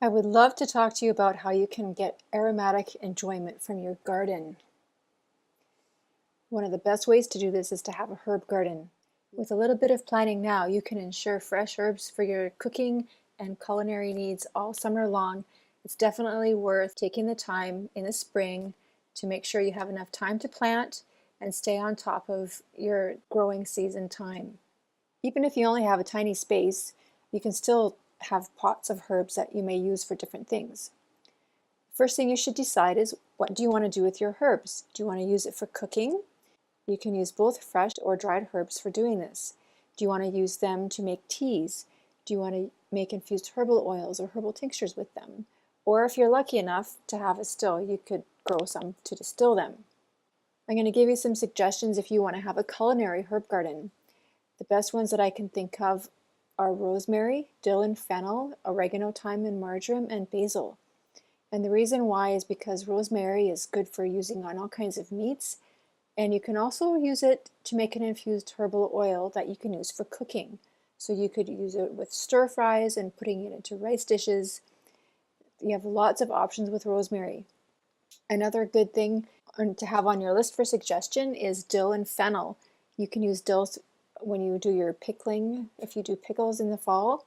I would love to talk to you about how you can get aromatic enjoyment from your garden. One of the best ways to do this is to have a herb garden. With a little bit of planning now, you can ensure fresh herbs for your cooking and culinary needs all summer long. It's definitely worth taking the time in the spring to make sure you have enough time to plant and stay on top of your growing season time. Even if you only have a tiny space, you can still have pots of herbs that you may use for different things. First thing you should decide is, what do you want to do with your herbs? Do you want to use it for cooking? You can use both fresh or dried herbs for doing this. Do you want to use them to make teas? Do you want to make infused herbal oils or herbal tinctures with them? Or if you're lucky enough to have a still, you could grow some to distill them. I'm going to give you some suggestions if you want to have a culinary herb garden. The best ones that I can think of are rosemary, dill and fennel, oregano, thyme and marjoram, and basil. And the reason why is because rosemary is good for using on all kinds of meats, and you can also use it to make an infused herbal oil that you can use for cooking. So you could use it with stir fries and putting it into rice dishes. You have lots of options with rosemary. Another good thing to have on your list for suggestion is dill and fennel. You can use dill when you do your pickling, if you do pickles in the fall,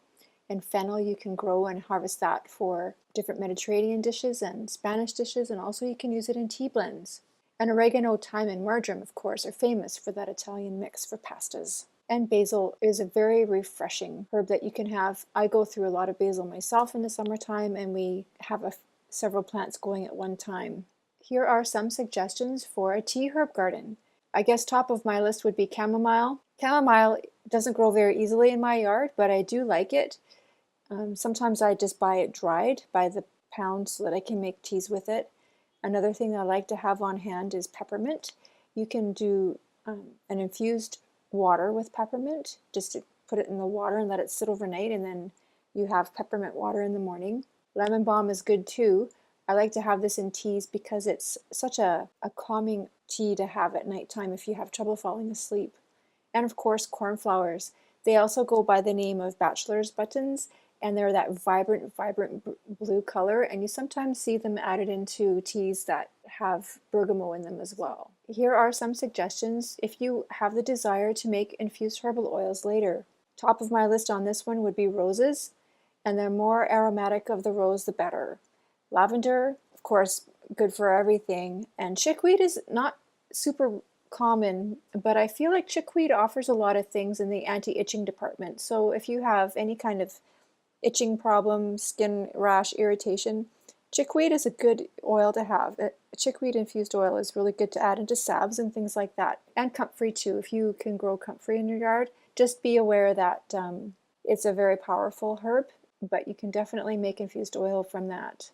and fennel you can grow and harvest that for different Mediterranean dishes and Spanish dishes, and also you can use it in tea blends. And oregano, thyme, and marjoram, of course, are famous for that Italian mix for pastas. And basil is a very refreshing herb that you can have. I go through a lot of basil myself in the summertime, and we have several plants going at one time. Here are some suggestions for a tea herb garden. I guess top of my list would be chamomile. Chamomile doesn't grow very easily in my yard, but I do like it. Sometimes I just buy it dried by the pound so that I can make teas with it. Another thing that I like to have on hand is peppermint. You can do an infused water with peppermint, just to put it in the water and let it sit overnight, and then you have peppermint water in the morning. Lemon balm is good too. I like to have this in teas because it's such a calming tea to have at nighttime if you have trouble falling asleep. And of course, cornflowers. They also go by the name of bachelor's buttons, and they're that vibrant blue color, and you sometimes see them added into teas that have bergamot in them as well. Here are some suggestions if you have the desire to make infused herbal oils later. Top of my list on this one would be roses, and the more aromatic of the rose, the better. Lavender, of course, good for everything, and chickweed is not super common, but I feel like chickweed offers a lot of things in the anti-itching department. So if you have any kind of itching problem, skin rash, irritation, chickweed is a good oil to have. Chickweed infused oil is really good to add into salves and things like that. And comfrey too. If you can grow comfrey in your yard, just be aware that it's a very powerful herb, but you can definitely make infused oil from that.